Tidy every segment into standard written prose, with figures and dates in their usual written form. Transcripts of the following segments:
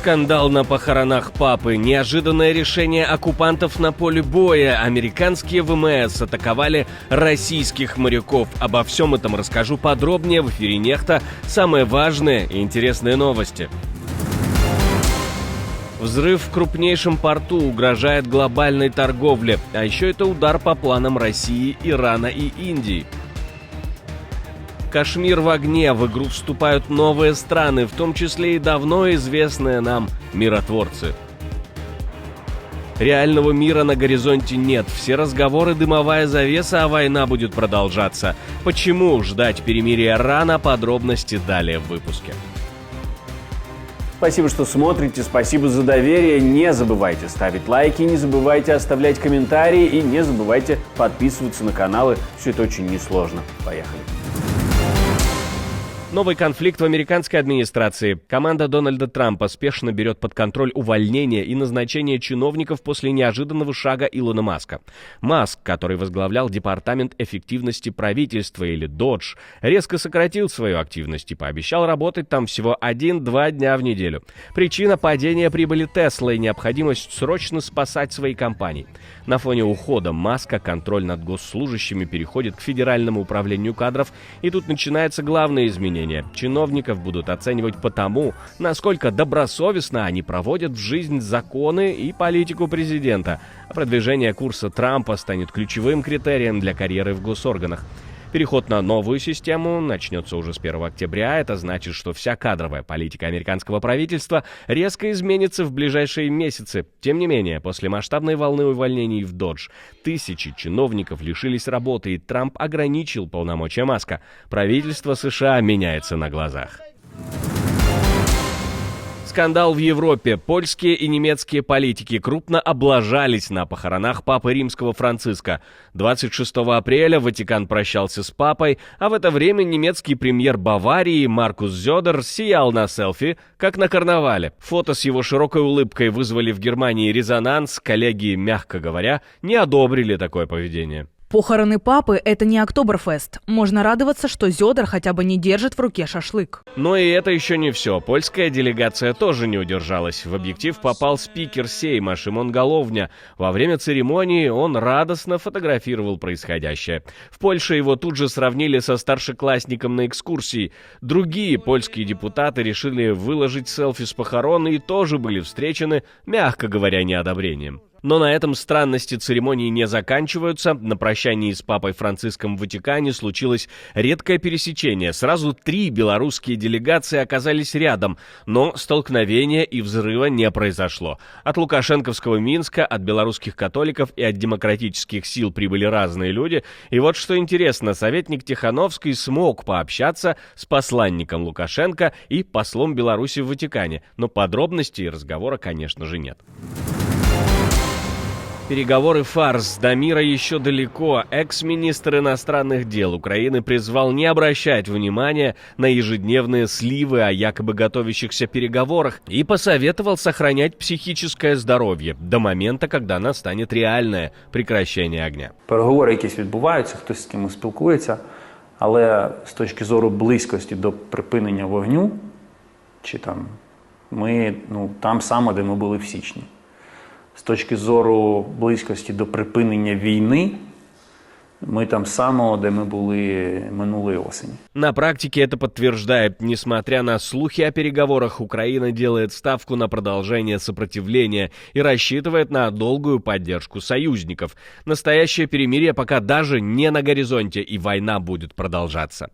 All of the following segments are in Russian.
Скандал на похоронах папы, неожиданное решение оккупантов на поле боя, американские ВМС атаковали российских моряков. Обо всем этом расскажу подробнее в эфире Нехта. Самые важные и интересные новости. Взрыв в крупнейшем порту угрожает глобальной торговле, а еще это удар по планам России, Ирана и Индии. Кашмир в огне, в игру вступают новые страны, в том числе и давно известные нам миротворцы. Реального мира на горизонте нет, все разговоры дымовая завеса, а война будет продолжаться. Почему ждать перемирия рано? Подробности далее в выпуске. Спасибо, что смотрите, спасибо за доверие. Не забывайте ставить лайки, не забывайте оставлять комментарии и не забывайте подписываться на каналы. Все это очень несложно. Поехали. Новый конфликт в американской администрации. Команда Дональда Трампа спешно берет под контроль увольнение и назначение чиновников после неожиданного шага Илона Маска. Маск, который возглавлял Департамент эффективности правительства или DOGE, резко сократил свою активность и пообещал работать там всего 1-2 дня в неделю. Причина — падение прибыли Tesla и необходимость срочно спасать свои компании. На фоне ухода Маска контроль над госслужащими переходит к Федеральному управлению кадров, и тут начинается главное изменение. Чиновников будут оценивать по тому, насколько добросовестно они проводят в жизнь законы и политику президента. А продвижение курса Трампа станет ключевым критерием для карьеры в госорганах. Переход на новую систему начнется уже с 1 октября. Это значит, что вся кадровая политика американского правительства резко изменится в ближайшие месяцы. Тем не менее, после масштабной волны увольнений в DOGE тысячи чиновников лишились работы, и Трамп ограничил полномочия Маска. Правительство США меняется на глазах. Скандал в Европе. Польские и немецкие политики крупно облажались на похоронах папы римского Франциска. 26 апреля Ватикан прощался с папой, а в это время немецкий премьер Баварии Маркус Зёдер сиял на селфи, как на карнавале. Фото с его широкой улыбкой вызвали в Германии резонанс. Коллеги, мягко говоря, не одобрили такое поведение. Похороны папы – это не Октоберфест. Можно радоваться, что Зёдер хотя бы не держит в руке шашлык. Но и это еще не все. Польская делегация тоже не удержалась. В объектив попал спикер Сейма Шимон Головня. Во время церемонии он радостно фотографировал происходящее. В Польше его тут же сравнили со старшеклассником на экскурсии. Другие польские депутаты решили выложить селфи с похорон и тоже были встречены, мягко говоря, неодобрением. Но на этом странности церемонии не заканчиваются. На прощании с папой Франциском в Ватикане случилось редкое пересечение. Сразу 3 белорусские делегации оказались рядом, но столкновения и взрыва не произошло. От лукашенковского Минска, от белорусских католиков и от демократических сил прибыли разные люди. И вот что интересно, советник Тихановский смог пообщаться с посланником Лукашенко и послом Беларуси в Ватикане. Но подробностей разговора, конечно же, нет. Переговоры фарс, до мира еще далеко. Экс-министр иностранных дел Украины призвал не обращать внимания на ежедневные сливы о якобы готовящихся переговорах і посоветовал сохранять психическое здоровье до момента, когда настанет реальное прекращение огня. Переговори якісь відбуваються, хтось з кимось спілкується, але з точки зору близькості до припинення вогню, чи там ми там саме, де ми були в січні. З точки зору близькості до припинення війни, мы там самого, где мы были минулой осени. На практике это подтверждает. Несмотря на слухи о переговорах, Украина делает ставку на продолжение сопротивления и рассчитывает на долгую поддержку союзников. Настоящее перемирие пока даже не на горизонте, и война будет продолжаться.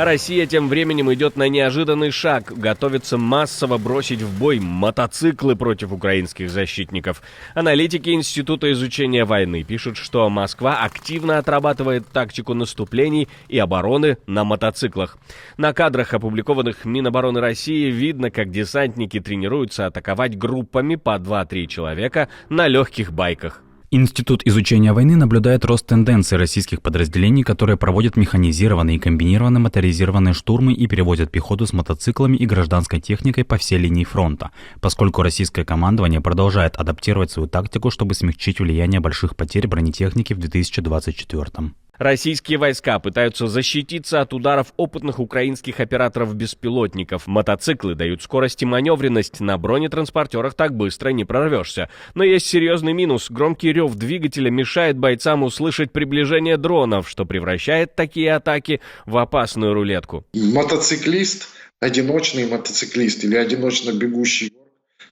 Россия тем временем идет на неожиданный шаг, готовится массово бросить в бой мотоциклы против украинских защитников. Аналитики Института изучения войны пишут, что Москва активно отрабатывает тактику наступлений и обороны на мотоциклах. На кадрах, опубликованных Минобороны России, видно, как десантники тренируются атаковать группами по 2-3 человека на легких байках. Институт изучения войны наблюдает рост тенденций российских подразделений, которые проводят механизированные и комбинированные моторизированные штурмы и перевозят пехоту с мотоциклами и гражданской техникой по всей линии фронта, поскольку российское командование продолжает адаптировать свою тактику, чтобы смягчить влияние больших потерь бронетехники в 2024-м. Российские войска пытаются защититься от ударов опытных украинских операторов-беспилотников. Мотоциклы дают скорость и маневренность, на бронетранспортерах так быстро не прорвешься. Но есть серьезный минус. Громкий рев двигателя мешает бойцам услышать приближение дронов, что превращает такие атаки в опасную рулетку. Мотоциклист, одиночный мотоциклист или одиночно бегущий,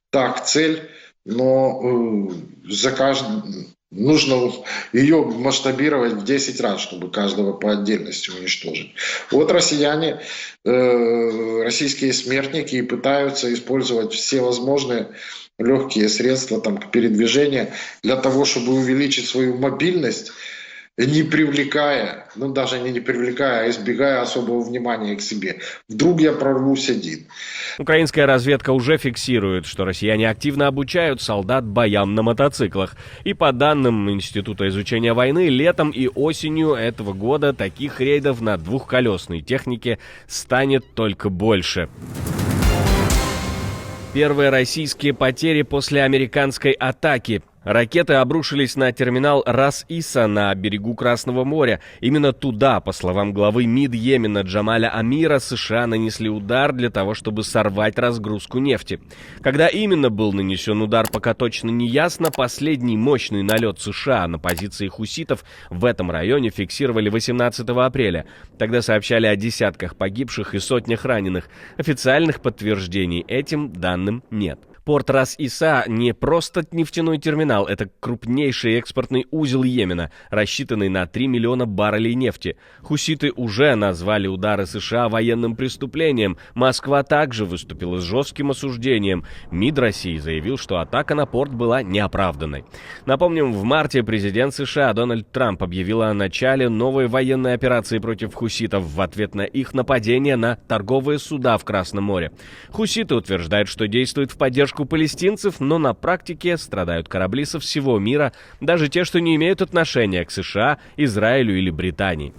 так, цель, но нужно ее масштабировать в 10 раз, чтобы каждого по отдельности уничтожить. Вот россияне, российские смертники пытаются использовать все возможные легкие средства передвижения для того, чтобы увеличить свою мобильность, не привлекая, даже не привлекая, а избегая особого внимания к себе. Вдруг я прорвусь один. Украинская разведка уже фиксирует, что россияне активно обучают солдат боям на мотоциклах. И по данным Института изучения войны, летом и осенью этого года таких рейдов на двухколесной технике станет только больше. Первые российские потери после американской атаки. Ракеты обрушились на терминал Рас-Иса на берегу Красного моря. Именно туда, по словам главы МИД Йемена Джамаля Амира, США нанесли удар для того, чтобы сорвать разгрузку нефти. Когда именно был нанесен удар, пока точно не ясно. Последний мощный налет США на позиции хуситов в этом районе фиксировали 18 апреля. Тогда сообщали о десятках погибших и сотнях раненых. Официальных подтверждений этим данным нет. Порт Рас-Иса не просто нефтяной терминал, это крупнейший экспортный узел Йемена, рассчитанный на 3 миллиона баррелей нефти. Хуситы уже назвали удары США военным преступлением. Москва также выступила с жестким осуждением. МИД России заявил, что атака на порт была неоправданной. Напомним, в марте президент США Дональд Трамп объявил о начале новой военной операции против хуситов в ответ на их нападение на торговые суда в Красном море. Хуситы утверждают, что действуют в поддержку палестинцев, но на практике страдают корабли со всего мира, даже те, что не имеют отношения к США, Израилю или Британии.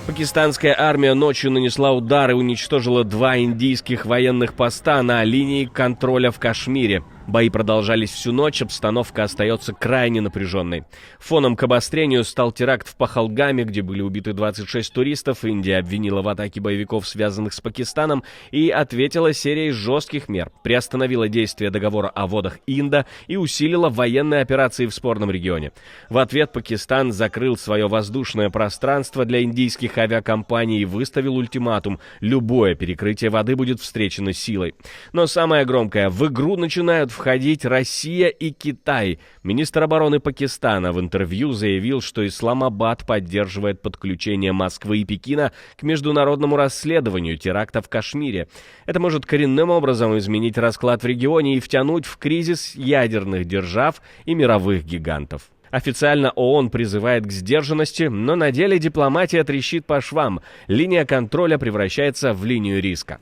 Пакистанская армия ночью нанесла удар и уничтожила 2 индийских военных поста на линии контроля в Кашмире. Бои продолжались всю ночь, обстановка остается крайне напряженной. Фоном к обострению стал теракт в Пахалгаме, где были убиты 26 туристов. Индия обвинила в атаке боевиков, связанных с Пакистаном, и ответила серией жестких мер. Приостановила действие договора о водах Инда и усилила военные операции в спорном регионе. В ответ Пакистан закрыл свое воздушное пространство для индийских авиакомпаний и выставил ультиматум: любое перекрытие воды будет встречено силой. Но самое громкое: в игру начинают входить Россия и Китай. Министр обороны Пакистана в интервью заявил, что Исламабад поддерживает подключение Москвы и Пекина к международному расследованию теракта в Кашмире. Это может коренным образом изменить расклад в регионе и втянуть в кризис ядерных держав и мировых гигантов. Официально ООН призывает к сдержанности, но на деле дипломатия трещит по швам. Линия контроля превращается в линию риска.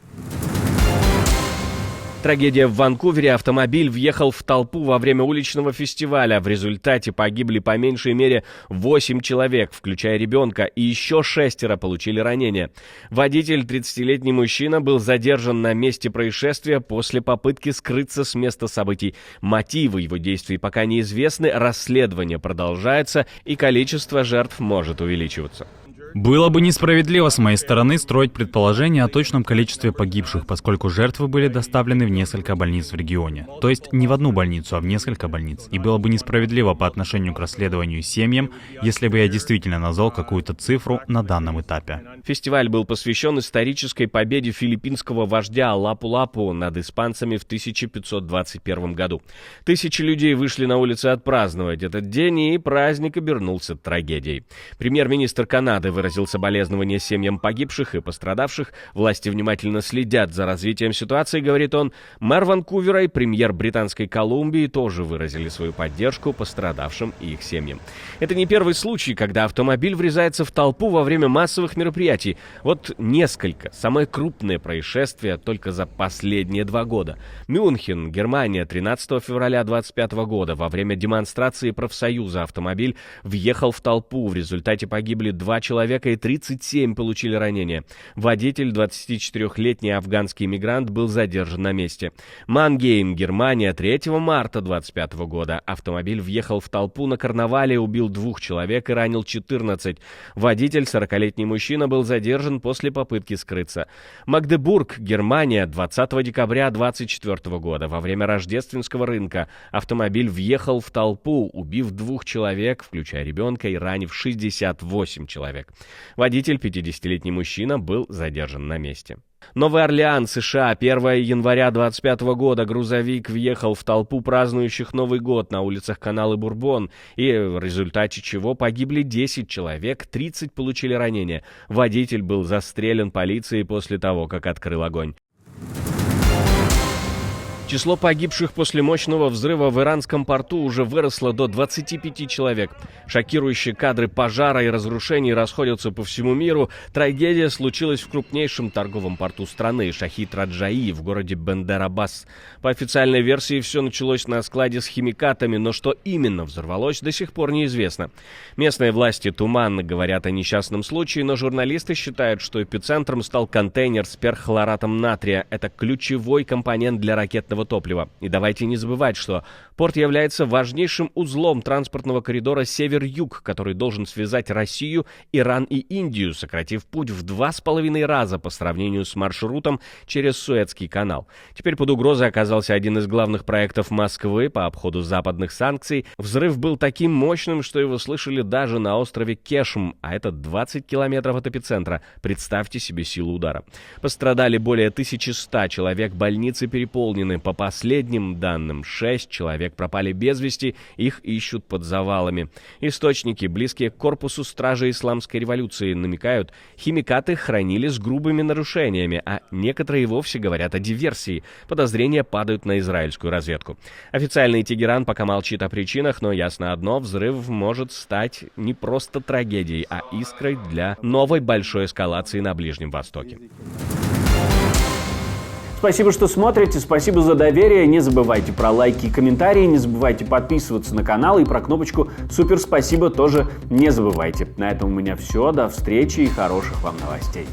Трагедия в Ванкувере. Автомобиль въехал в толпу во время уличного фестиваля. В результате погибли по меньшей мере 8 человек, включая ребенка, и еще 6 получили ранения. Водитель, 30-летний мужчина, был задержан на месте происшествия после попытки скрыться с места событий. Мотивы его действий пока неизвестны, расследование продолжается, и количество жертв может увеличиваться. Было бы несправедливо с моей стороны строить предположение о точном количестве погибших, поскольку жертвы были доставлены в несколько больниц в регионе. То есть не в одну больницу, а в несколько больниц. И было бы несправедливо по отношению к расследованию и семьям, если бы я действительно назвал какую-то цифру на данном этапе. Фестиваль был посвящен исторической победе филиппинского вождя Лапу-Лапу над испанцами в 1521 году. Тысячи людей вышли на улицы отпраздновать этот день, и праздник обернулся трагедией. Премьер-министр Канады выразил соболезнования семьям погибших и пострадавших. Власти внимательно следят за развитием ситуации, говорит он. Мэр Ванкувера и премьер Британской Колумбии тоже выразили свою поддержку пострадавшим и их семьям. Это не первый случай, когда автомобиль врезается в толпу во время массовых мероприятий. Вот несколько. Самые крупные происшествия только за последние 2 года. Мюнхен, Германия, 13 февраля 2025 года. Во время демонстрации профсоюза автомобиль въехал в толпу. В результате погибли 2 человека человека и 37 получили ранения. Водитель, 24-летний афганский мигрант, был задержан на месте. Мангейм, Германия, 3 марта 2025 года. Автомобиль въехал в толпу на карнавале, убил 2 человек и ранил 14. Водитель, 40-летний мужчина, был задержан после попытки скрыться. Магдебург, Германия, 20 декабря 2024 года. Во время рождественского рынка автомобиль въехал в толпу, убив 2 человек, включая ребенка, и ранив 68 человек. Водитель, 50-летний мужчина, был задержан на месте. Новый Орлеан, США, 1 января 2025 года. Грузовик въехал в толпу празднующих Новый год на улицах Канал и Бурбон, и в результате чего погибли 10 человек, 30 получили ранения. Водитель был застрелен полицией после того, как открыл огонь. Число погибших после мощного взрыва в иранском порту уже выросло до 25 человек. Шокирующие кадры пожара и разрушений расходятся по всему миру. Трагедия случилась в крупнейшем торговом порту страны Шахид Раджаи в городе Бендер-Аббас. По официальной версии, все началось на складе с химикатами, но что именно взорвалось, до сих пор неизвестно. Местные власти туманно говорят о несчастном случае, но журналисты считают, что эпицентром стал контейнер с перхлоратом натрия. Это ключевой компонент для ракетного топлива. И давайте не забывать, что порт является важнейшим узлом транспортного коридора север-юг, который должен связать Россию, Иран и Индию, сократив путь в 2,5 раза по сравнению с маршрутом через Суэцкий канал. Теперь под угрозой оказался один из главных проектов Москвы по обходу западных санкций. Взрыв был таким мощным, что его слышали даже на острове Кешм, а это 20 километров от эпицентра. Представьте себе силу удара. Пострадали более 1100 человек, больницы переполнены. По последним данным, 6 человек пропали без вести, их ищут под завалами. Источники, близкие к корпусу стражи исламской революции, намекают, химикаты хранили с грубыми нарушениями, а некоторые вовсе говорят о диверсии. Подозрения падают на израильскую разведку. Официальный Тегеран пока молчит о причинах, но ясно одно, взрыв может стать не просто трагедией, а искрой для новой большой эскалации на Ближнем Востоке. Спасибо, что смотрите, спасибо за доверие. Не забывайте про лайки и комментарии, не забывайте подписываться на канал и про кнопочку «Супер спасибо» тоже не забывайте. На этом у меня все, до встречи и хороших вам новостей.